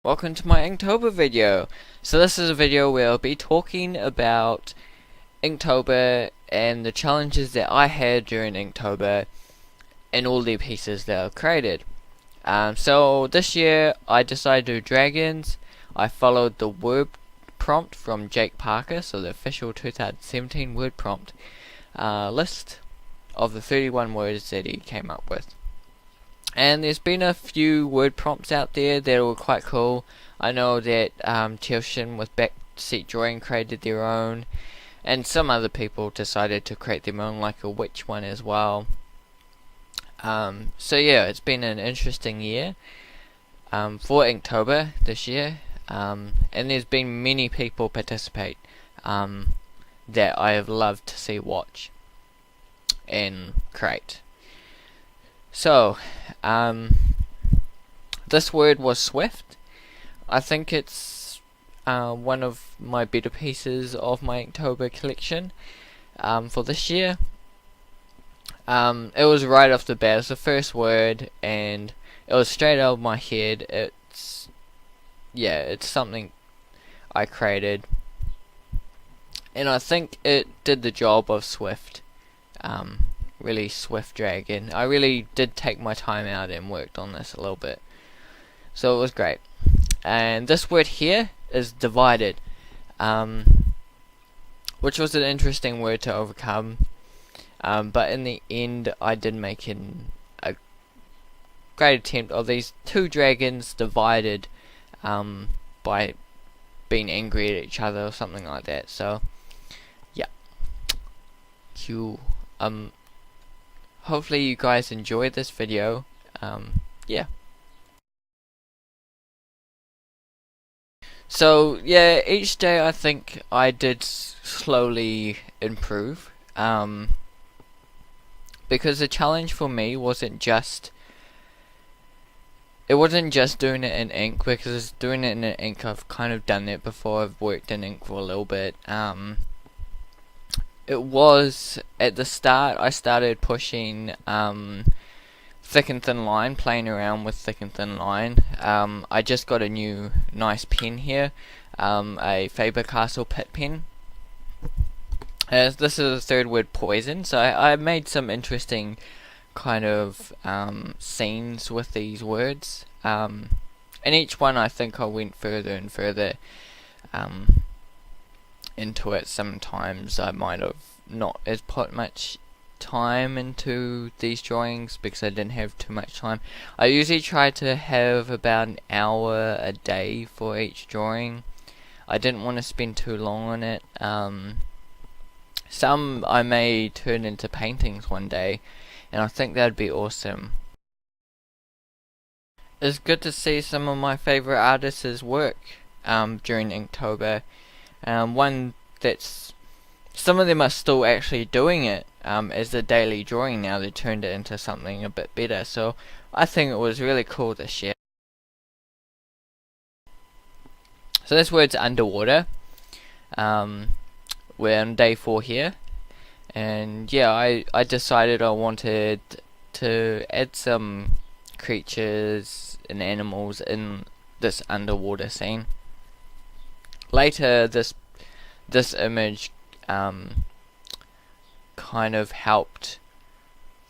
welcome to my Inktober video. So this is a video where I'll be talking about Inktober and the challenges that I had during Inktober and all the pieces that I've created. So this year I decided to do dragons. I followed the word prompt from Jake Parker, so the official 2017 word prompt list of the 31 words that he came up with. And there's been a few word prompts out there that were quite cool. I know that Chelshin with Backseat Drawing created their own, and some other people decided to create their own, like a witch one as well. So yeah, it's been an interesting year for Inktober this year, and there's been many people participate that I have loved to see watch and create. So, this word was swift. I think it's one of my better pieces of my Inktober collection for this year. It was right off the bat. It was the first word, and it was straight out of my head. It's something I created, and I think it did the job of swift. Really swift dragon. I really did take my time out and worked on this a little bit, so it was great. And this word here is divided, which was an interesting word to overcome, but in the end I did make a great attempt of these two dragons divided by being angry at each other or something like that. So yeah, hopefully you guys enjoyed this video. Yeah. So yeah, each day I think I did slowly improve, because the challenge for me wasn't just doing it in ink, because doing it in ink I've kind of done that before. I've worked in ink for a little bit. It was at the start I started pushing thick and thin line, playing around with thick and thin line. I just got a new nice pen here, a Faber-Castell Pitt pen. This is the third word, poison. So I made some interesting kind of scenes with these words, and each one I think I went further and further into it. Sometimes I might have not as put much time into these drawings because I didn't have too much time. I usually try to have about an hour a day for each drawing. I didn't want to spend too long on it. Some I may turn into paintings one day, and I think that'd be awesome. It's good to see some of my favorite artists' work during Inktober. One that's, some of them are still actually doing it as a daily drawing now. They turned it into something a bit better, so I think it was really cool this year. So this word's underwater. We're on day 4 here, and yeah, I decided I wanted to add some creatures and animals in this underwater scene. Later this image kind of helped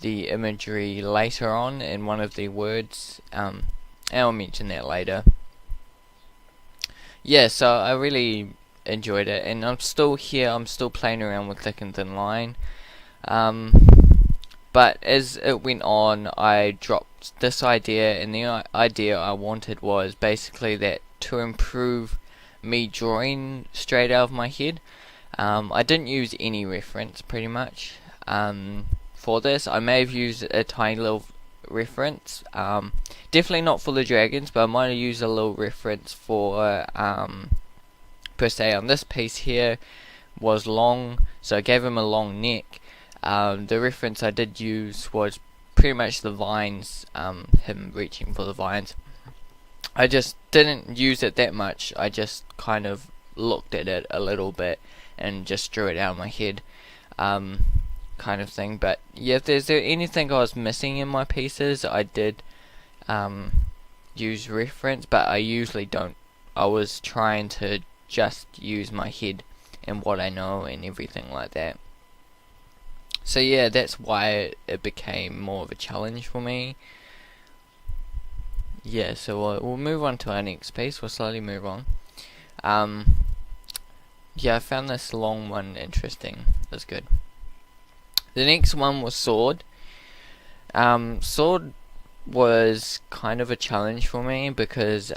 the imagery later on in one of the words, and I'll mention that later. Yeah, so I really enjoyed it, and I'm still here. I'm still playing around with thick and thin line, but as it went on I dropped this idea, and the idea I wanted was basically that to improve me drawing straight out of my head. I didn't use any reference pretty much for this. I may have used a tiny little reference, definitely not for the dragons, but I might have used a little reference for per se on this piece here was long, so I gave him a long neck. The reference I did use was pretty much the vines, him reaching for the vines. I just didn't use it that much. I just kind of looked at it a little bit and just drew it out of my head, kind of thing. But yeah, if there's anything I was missing in my pieces, I did use reference, but I usually don't. I was trying to just use my head and what I know and everything like that. So yeah, that's why it became more of a challenge for me. Yeah, so we'll move on to our next piece. We'll slowly move on. Yeah, I found this long one interesting. That's good. The next one was sword. Sword was kind of a challenge for me because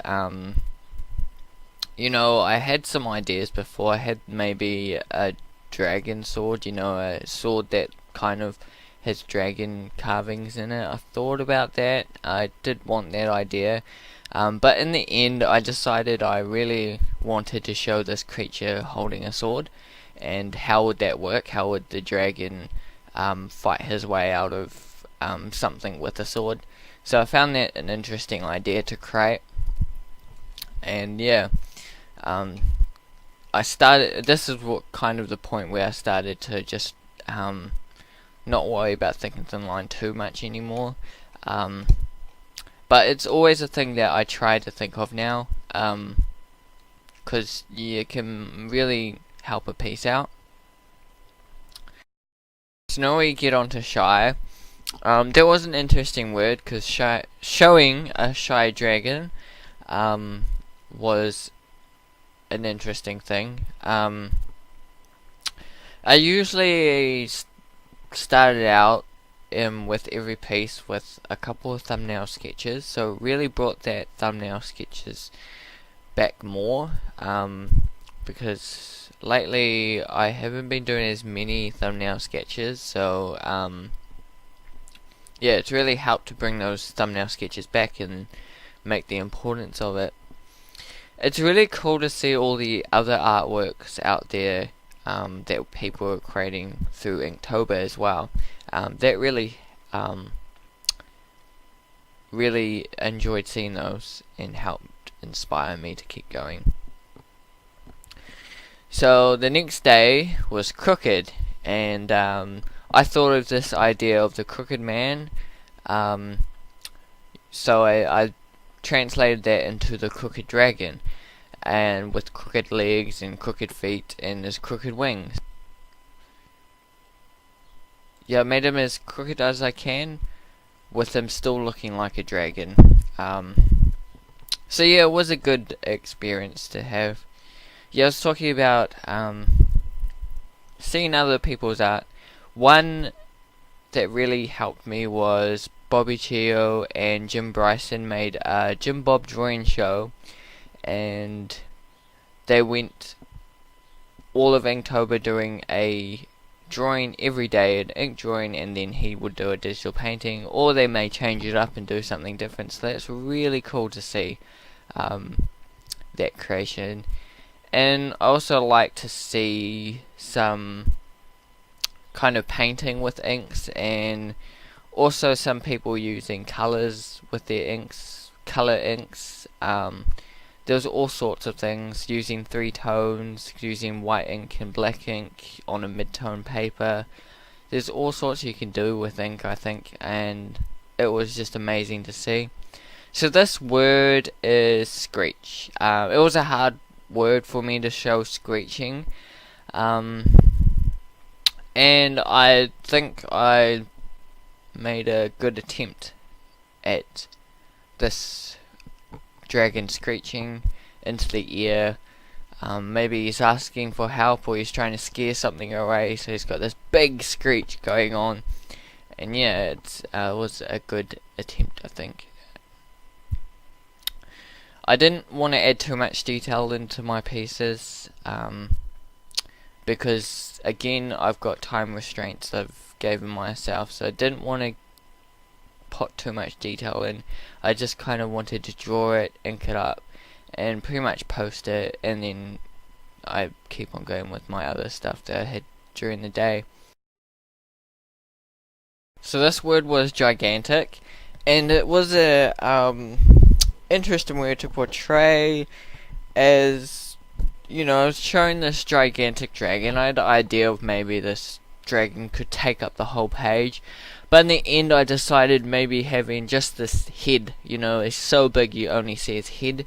you know, I had some ideas before. I had maybe a dragon sword, you know, a sword that kind of has dragon carvings in it. I thought about that. I did want that idea. But in the end, I decided I really wanted to show this creature holding a sword. And how would that work? How would the dragon fight his way out of something with a sword? So I found that an interesting idea to create. And yeah, I started. This is what kind of the point where I started to just not worry about thinking thin line too much anymore. But it's always a thing that I try to think of now, because you can really help a piece out. So now we get on to shy. That was an interesting word, because showing a shy dragon was an interesting thing. I usually started out with every piece with a couple of thumbnail sketches, so really brought that thumbnail sketches back more, because lately I haven't been doing as many thumbnail sketches, so yeah, it's really helped to bring those thumbnail sketches back and make the importance of it. It's really cool to see all the other artworks out there that people are creating through Inktober as well. That really enjoyed seeing those and helped inspire me to keep going. So the next day was crooked, and I thought of this idea of the crooked man. So I translated that into the crooked dragon, and with crooked legs and crooked feet and his crooked wings. Yeah, I made him as crooked as I can, with him still looking like a dragon. So yeah, it was a good experience to have. Yeah, I was talking about seeing other people's art. One that really helped me was Bobby Chio and Jim Bryson made a Jim Bob drawing show, and they went all of Inktober doing a drawing every day, an ink drawing, and then he would do a digital painting, or they may change it up and do something different. So that's really cool to see that creation. And I also like to see some kind of painting with inks, and also some people using colours with their inks, colour inks. There's all sorts of things, using 3 tones, using white ink and black ink on a mid-tone paper. There's all sorts you can do with ink, I think, and it was just amazing to see. So this word is screech. It was a hard word for me to show screeching, and I think I made a good attempt at this dragon screeching into the ear. Maybe he's asking for help, or he's trying to scare something away, so he's got this big screech going on. And yeah, it was a good attempt, I think. I didn't want to add too much detail into my pieces, because again, I've got time restraints I've given myself, so I didn't want to put too much detail in. I just kind of wanted to draw it, ink it up, and pretty much post it, and then I keep on going with my other stuff that I had during the day. So this word was gigantic, and it was a interesting word to portray, as, you know, I was showing this gigantic dragon. I had the idea of maybe this dragon could take up the whole page, But in the end, I decided maybe having just this head, it's so big you only see his head,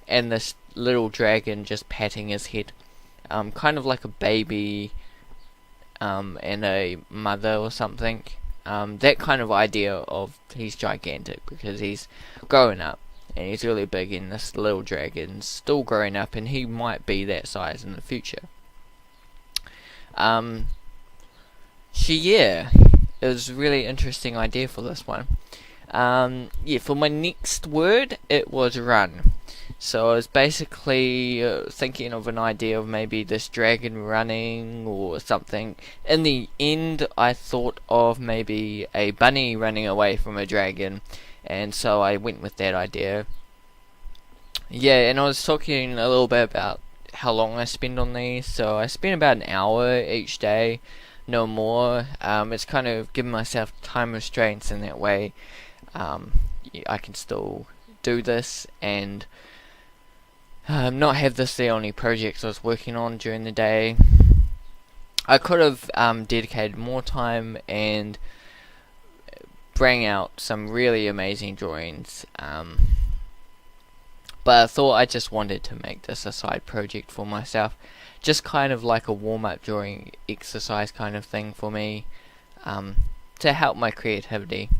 and this little dragon just patting his head, kind of like a baby, and a mother or something. That kind of idea of he's gigantic because he's growing up and he's really big, and this little dragon's still growing up and he might be that size in the future. Yeah, it was a really interesting idea for this one. For my next word, it was run. So I was basically thinking of an idea of maybe this dragon running or something. In the end, I thought of maybe a bunny running away from a dragon, and so I went with that idea. Yeah, and I was talking a little bit about how long I spend on these. So I spend about an hour each day, no more. It's kind of giving myself time restraints in that way. I can still do this and not have this the only projects I was working on during the day. I could have dedicated more time and bring out some really amazing drawings, but I thought I just wanted to make this a side project for myself, just kind of like a warm-up drawing exercise kind of thing for me, to help my creativity.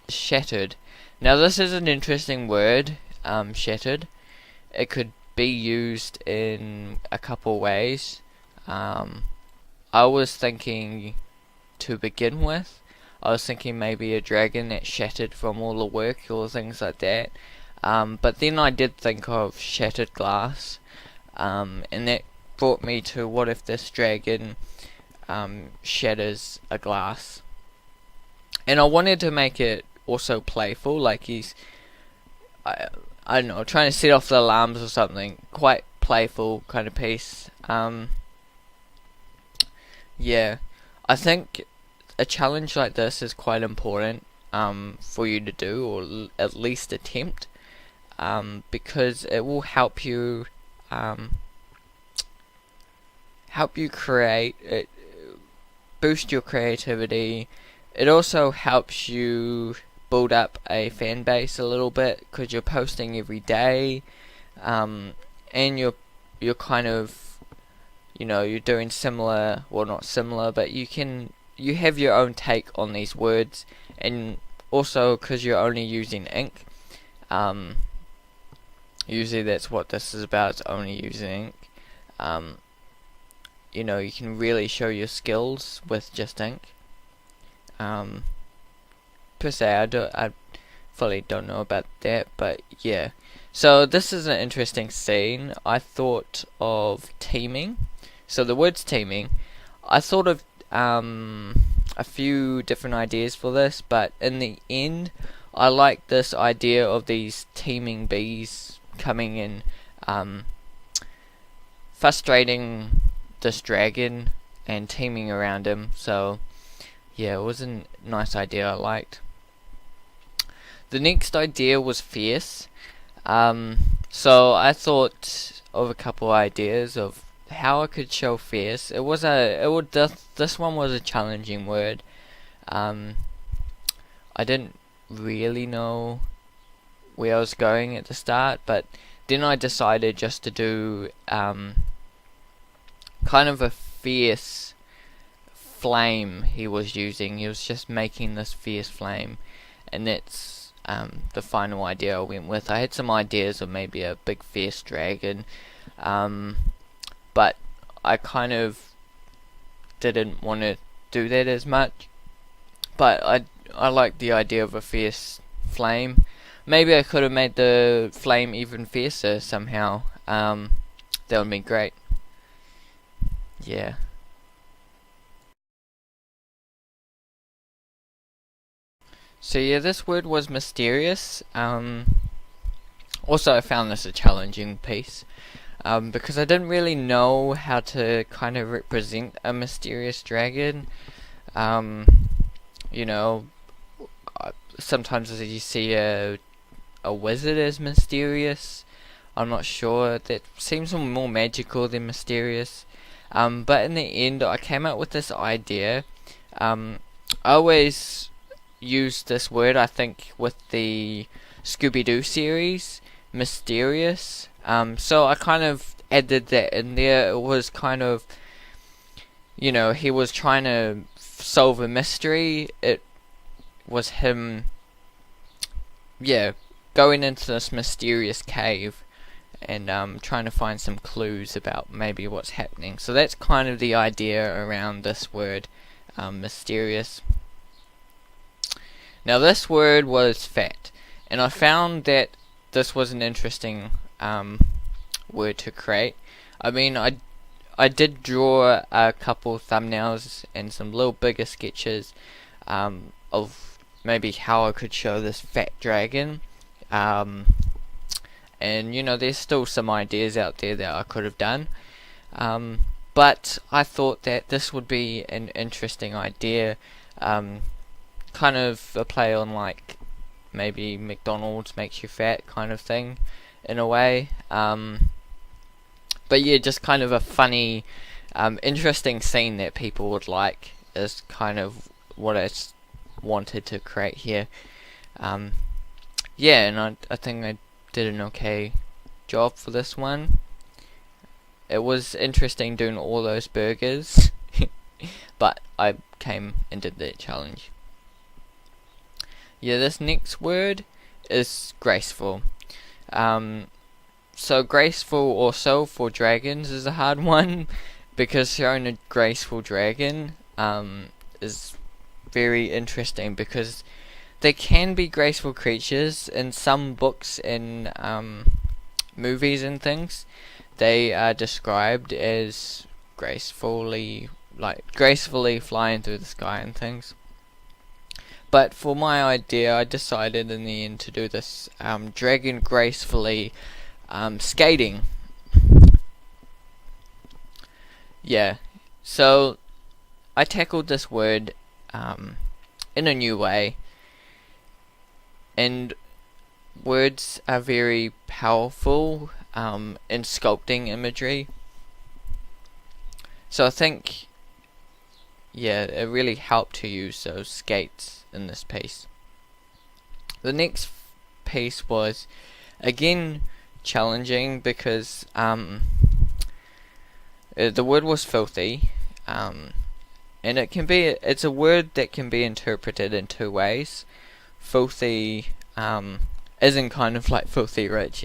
Shattered. Now this is an interesting word, shattered. It could be used in a couple ways. I was thinking, to begin with, I was thinking maybe a dragon that shattered from all the work or things like that. But then I did think of shattered glass, and that brought me to what if this dragon shatters a glass. And I wanted to make it also playful, like he's I don't know, trying to set off the alarms or something. Quite playful kind of piece. Yeah, I think a challenge like this is quite important for you to do, or at least attempt, because it will help you create it, boost your creativity. It also helps you build up a fan base a little bit because you're posting every day, and you're kind of, you're doing similar, well, not similar, but you have your own take on these words, and also because you're only using ink. Usually that's what this is about, it's only using ink. You can really show your skills with just ink. Per se, I fully don't know about that, but yeah. So this is an interesting scene. I thought of teaming. So the words teaming, I thought of a few different ideas for this, but in the end, I like this idea of these teeming bees coming in, frustrating this dragon and teaming around him. So yeah, it was a nice idea I liked. The next idea was fierce. So I thought of a couple ideas of how I could show fierce. This one was a challenging word. I didn't really know where I was going at the start, but then I decided just to do kind of a fierce flame he was using. He was just making this fierce flame, and that's the final idea I went with. I had some ideas of maybe a big fierce dragon, but I kind of didn't want to do that as much. But I like the idea of a fierce flame. Maybe I could have made the flame even fiercer somehow. That would be great. Yeah. So yeah, this word was mysterious. Also, I found this a challenging piece, because I didn't really know how to kind of represent a mysterious dragon. Sometimes you see a wizard as mysterious. I'm not sure. That seems more magical than mysterious. But in the end, I came up with this idea. I always use this word, I think, with the Scooby-Doo series, mysterious. So I kind of added that in there. It was kind of, he was trying to solve a mystery. It was him, going into this mysterious cave and trying to find some clues about maybe what's happening. So that's kind of the idea around this word, mysterious. Now this word was fat, and I found that this was an interesting word to create. I mean, I did draw a couple thumbnails and some little bigger sketches of maybe how I could show this fat dragon. And there's still some ideas out there that I could have done. But I thought that this would be an interesting idea. Kind of a play on like maybe McDonald's makes you fat kind of thing in a way. But yeah, just kind of a funny, interesting scene that people would like is kind of what I wanted to create here. Yeah, and I think I did an okay job for this one. It was interesting doing all those burgers, but I came and did that challenge. Yeah, this next word is graceful. So graceful also for dragons is a hard one, because showing a graceful dragon is very interesting, because they can be graceful creatures in some books and movies and things. They are described as gracefully flying through the sky and things. But for my idea, I decided in the end to do this dragon gracefully skating. Yeah, so I tackled this word in a new way, and words are very powerful in sculpting imagery. So I think, it really helped to use those skates in this piece. The next piece was again challenging because the word was filthy, and it's a word that can be interpreted in two ways. Filthy isn't kind of like filthy rich,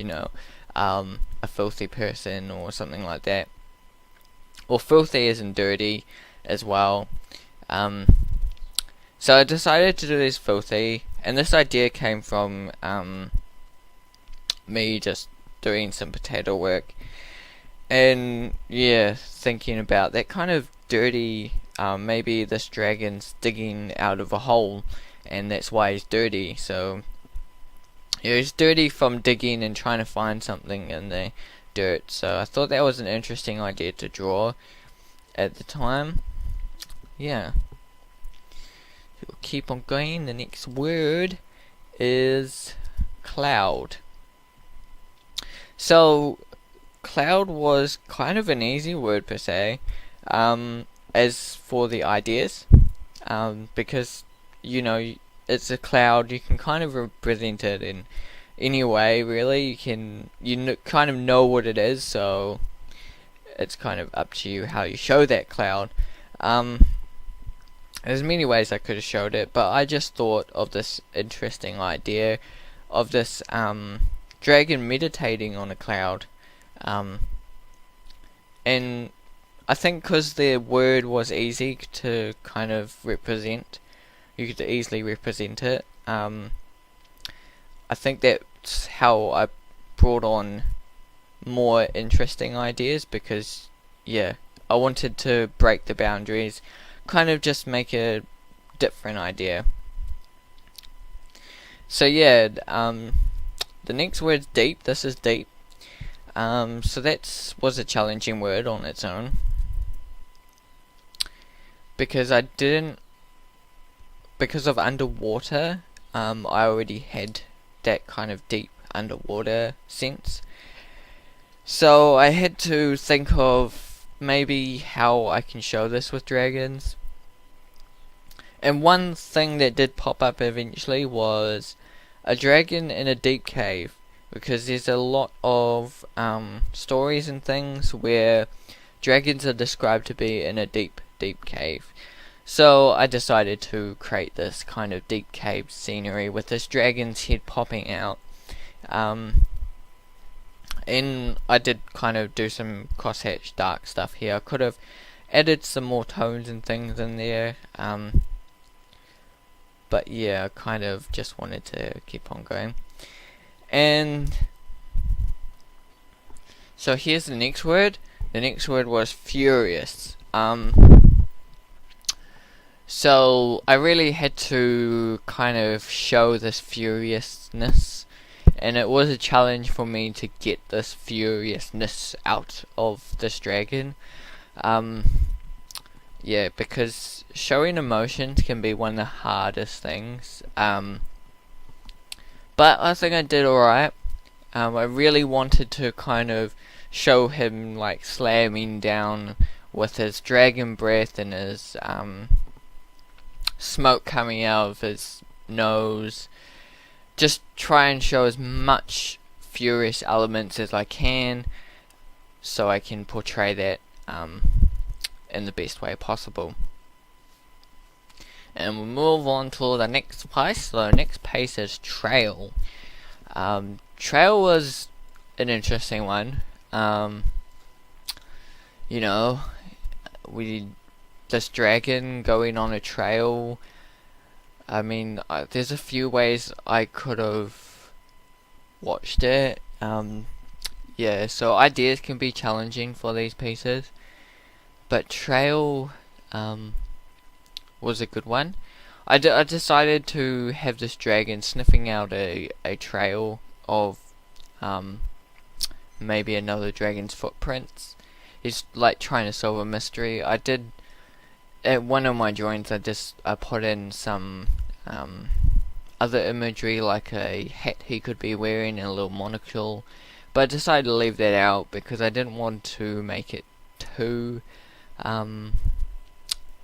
a filthy person or something like that. Or filthy isn't dirty as well. So I decided to do this filthy, and this idea came from me just doing some potato work, and thinking about that kind of dirty. Maybe this dragon's digging out of a hole, and that's why he's dirty. So he's dirty from digging and trying to find something in the dirt. So I thought that was an interesting idea to draw at the time. Yeah. We'll keep on going. The next word is cloud. So cloud was kind of an easy word per se, as for the ideas, because it's a cloud. You can kind of represent it in any way, really. Kind of know what it is, so it's kind of up to you how you show that cloud. There's many ways I could have showed it, but I just thought of this interesting idea of this dragon meditating on a cloud, and I think because the word was easy to kind of represent, you could easily represent it. I think that's how I brought on more interesting ideas, because I wanted to break the boundaries, kind of just make a different idea. So the next word's deep. This is deep. So that was a challenging word on its own, because because of underwater, I already had that kind of deep underwater sense. So I had to think of maybe how I can show this with dragons. And one thing that did pop up eventually was a dragon in a deep cave, because there's a lot of stories and things where dragons are described to be in a deep cave. So I decided to create this kind of deep cave scenery with this dragon's head popping out. And I did kind of do some crosshatch dark stuff here. I could have added some more tones and things in there. But yeah, I kind of just wanted to keep on going. And so here's the next word. The next word was furious. So I really had to kind of show this furiousness, and it was a challenge for me to get this furiousness out of this dragon. Yeah, because showing emotions can be one of the hardest things. But I think I did alright. I really wanted to kind of show him like slamming down with his dragon breath and his smoke coming out of his nose. Just try and show as much furious elements as I can, so I can portray that in the best way possible. And we'll move on to the next place. So the next piece is trail. Trail was an interesting one. You know, this dragon going on a trail. I mean, there's a few ways I could have watched it. Yeah, so ideas can be challenging for these pieces, but trail was a good one. I decided to have this dragon sniffing out a trail of maybe another dragon's footprints. He's like trying to solve a mystery. I did at one of my drawings. I put in some other imagery, like a hat he could be wearing and a little monocle, but I decided to leave that out because I didn't want to make it too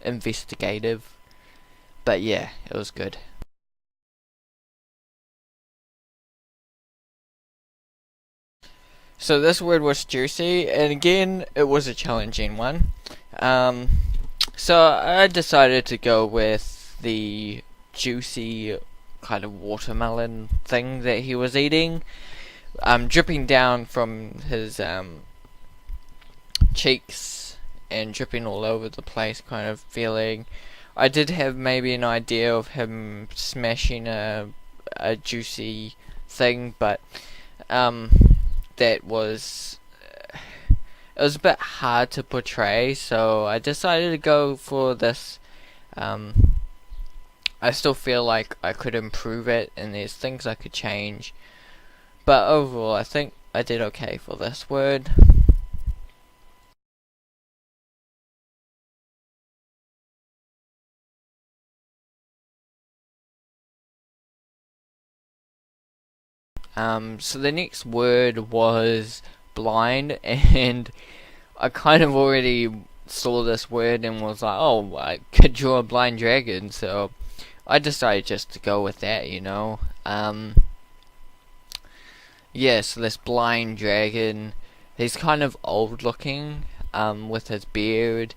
investigative. But yeah, it was good. So this word was juicy, and again, it was a challenging one. So I decided to go with the juicy kind of watermelon thing that he was eating, dripping down from his cheeks and dripping all over the place kind of feeling. I did have maybe an idea of him smashing a juicy thing, but that was it was a bit hard to portray, so I decided to go for this. I still feel like I could improve it, and there's things I could change, but overall I think I did okay for this word. So the next word was blind, and I kind of already saw this word and was like, oh, I could draw a blind dragon, so I decided just to go with that, you know. Yeah, so this blind dragon, he's kind of old looking, with his beard.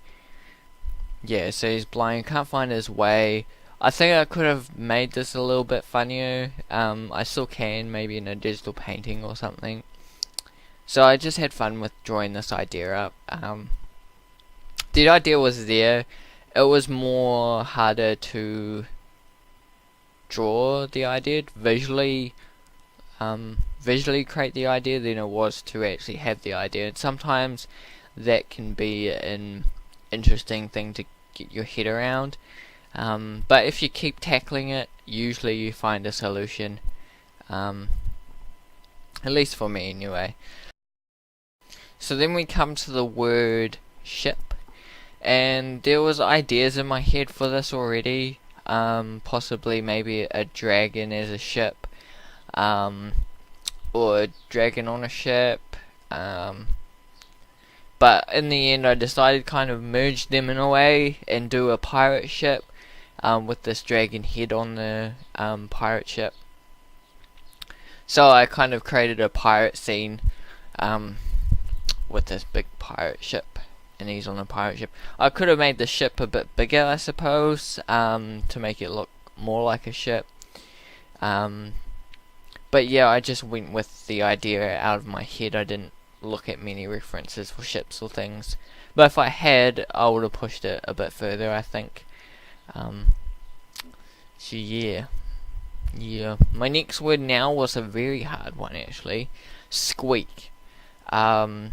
Yeah, so he's blind, can't find his way. I think I could have made this a little bit funnier. I still can, maybe in a digital painting or something. So I just had fun with drawing this idea up. The idea was there. It was more harder to draw the idea, visually create the idea than it was to actually have the idea. And sometimes that can be an interesting thing to get your head around. But if you keep tackling it, usually you find a solution. At least for me anyway. So then we come to the word ship, and there was ideas in my head for this already. Possibly maybe a dragon as a ship, or a dragon on a ship. But in the end I decided kind of merge them in a way and do a pirate ship. with this dragon head on the pirate ship. So I kind of created a pirate scene with this big pirate ship, and he's on a pirate ship. I could have made the ship a bit bigger, I suppose, to make it look more like a ship. But yeah, I just went with the idea out of my head. I didn't look at many references for ships or things. But if I had, I would have pushed it a bit further, I think. So yeah. My next word now was a very hard one, actually. Squeak. I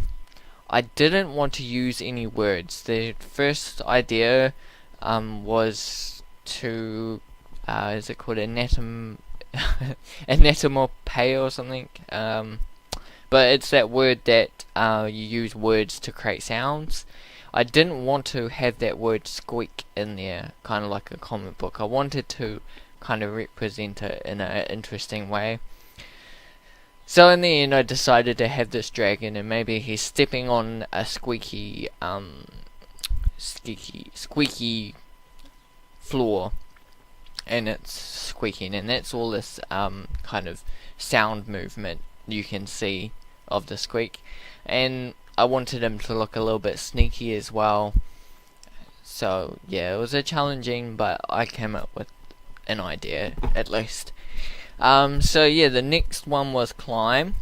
didn't want to use any words. The first idea was to is it called anatomope or something? But it's that word that you use words to create sounds. I didn't want to have that word squeak in there, kind of like a comic book. I wanted to kind of represent it in an interesting way. So in the end, I decided to have this dragon, and maybe he's stepping on a squeaky floor, and it's squeaking, and that's all this kind of sound movement you can see of the squeak. And I wanted him to look a little bit sneaky as well. So yeah, it was a challenging, but I came up with an idea at least. So yeah, the next one was climb,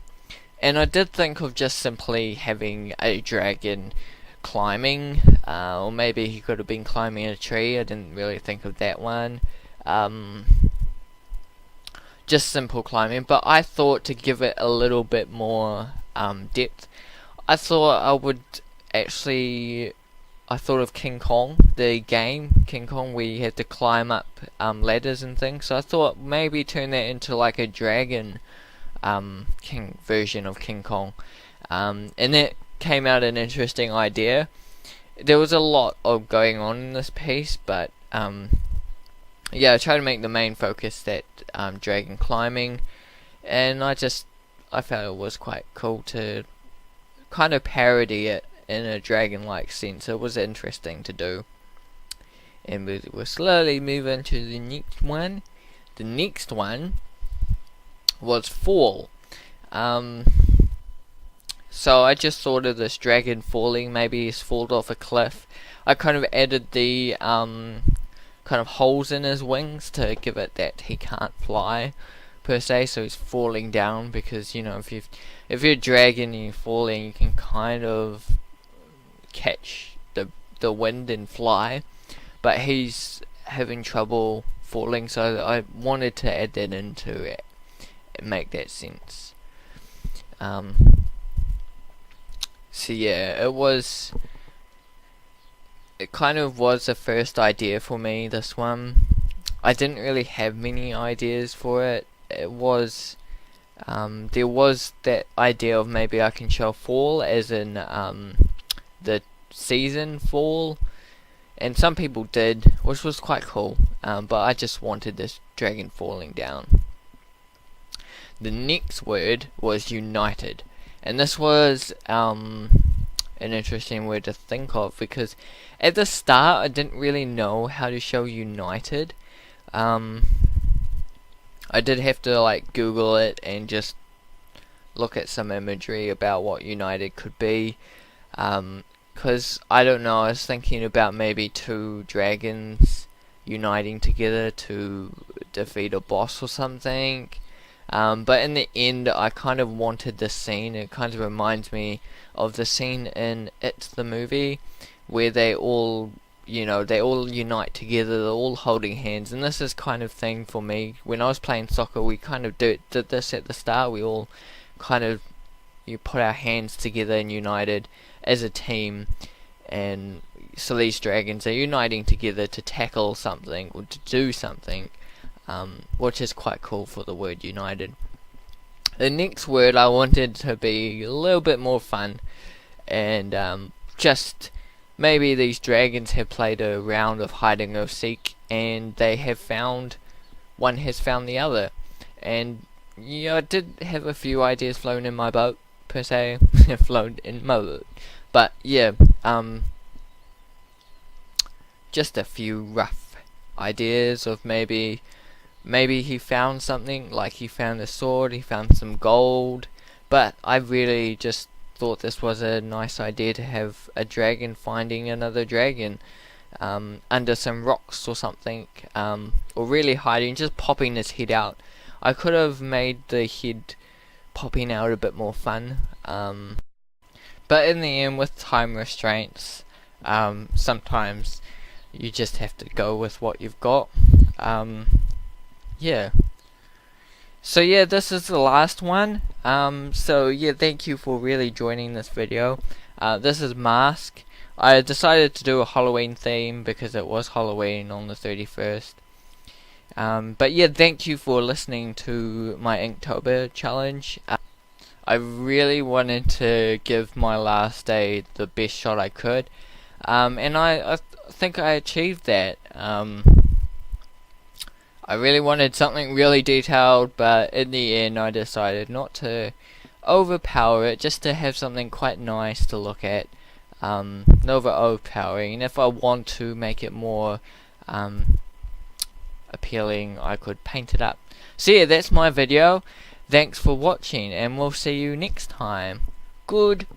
and I did think of just simply having a dragon climbing, or maybe he could have been climbing a tree. I didn't really think of that one. Just simple climbing, but I thought to give it a little bit more depth, I thought I thought of King Kong, the game King Kong, where you had to climb up ladders and things. So I thought maybe turn that into like a dragon king version of King Kong, and that came out an interesting idea. There was a lot of going on in this piece, but yeah, I tried to make the main focus that dragon climbing, and I felt it was quite cool to kind of parody it in a dragon-like sense. It was interesting to do. And we'll slowly move into the next one. The next one was fall. So I just thought of this dragon falling. Maybe he's fallen off a cliff. I kind of added the kind of holes in his wings to give it that he can't fly per se, so he's falling down, because if you're a dragon and you're falling, you can kind of catch the wind and fly, but he's having trouble falling, so I wanted to add that into it and make that sense. So yeah, it kind of was the first idea for me, this one. I didn't really have many ideas for it. It was there was that idea of maybe I can show fall as in the season fall, and some people did, which was quite cool, but I just wanted this dragon falling down. The next word was united, and this was an interesting word to think of, because at the start I didn't really know how to show united. I did have to Google it and just look at some imagery about what united could be, because I don't know, I was thinking about maybe two dragons uniting together to defeat a boss or something, but in the end I kind of wanted this scene. It kind of reminds me of the scene in It, the movie, where they all unite together, they're all holding hands, and this is kind of thing for me. When I was playing soccer, we kind of did this at the start. We all kind of put our hands together and united as a team, and so these dragons are uniting together to tackle something or to do something, which is quite cool for the word united. The next word I wanted to be a little bit more fun, and just maybe these dragons have played a round of hide and seek, and one has found the other. And yeah, I did have a few ideas flown in my boat, per se. Flown in my boat. But yeah, just a few rough ideas of maybe he found something, like he found a sword, he found some gold, but I really just thought this was a nice idea to have a dragon finding another dragon under some rocks or something, or really hiding, just popping his head out. I could have made the head popping out a bit more fun, but in the end, with time restraints, sometimes you just have to go with what you've got. Yeah. So yeah, this is the last one. So yeah, thank you for really joining this video. This is Mask. I decided to do a Halloween theme because it was Halloween on the 31st. But yeah, thank you for listening to my Inktober challenge. I really wanted to give my last day the best shot I could, and I think I achieved that. I really wanted something really detailed, but in the end I decided not to overpower it, just to have something quite nice to look at. Not overpowering, and if I want to make it more appealing, I could paint it up. So yeah, that's my video. Thanks for watching, and we'll see you next time. Goodbye.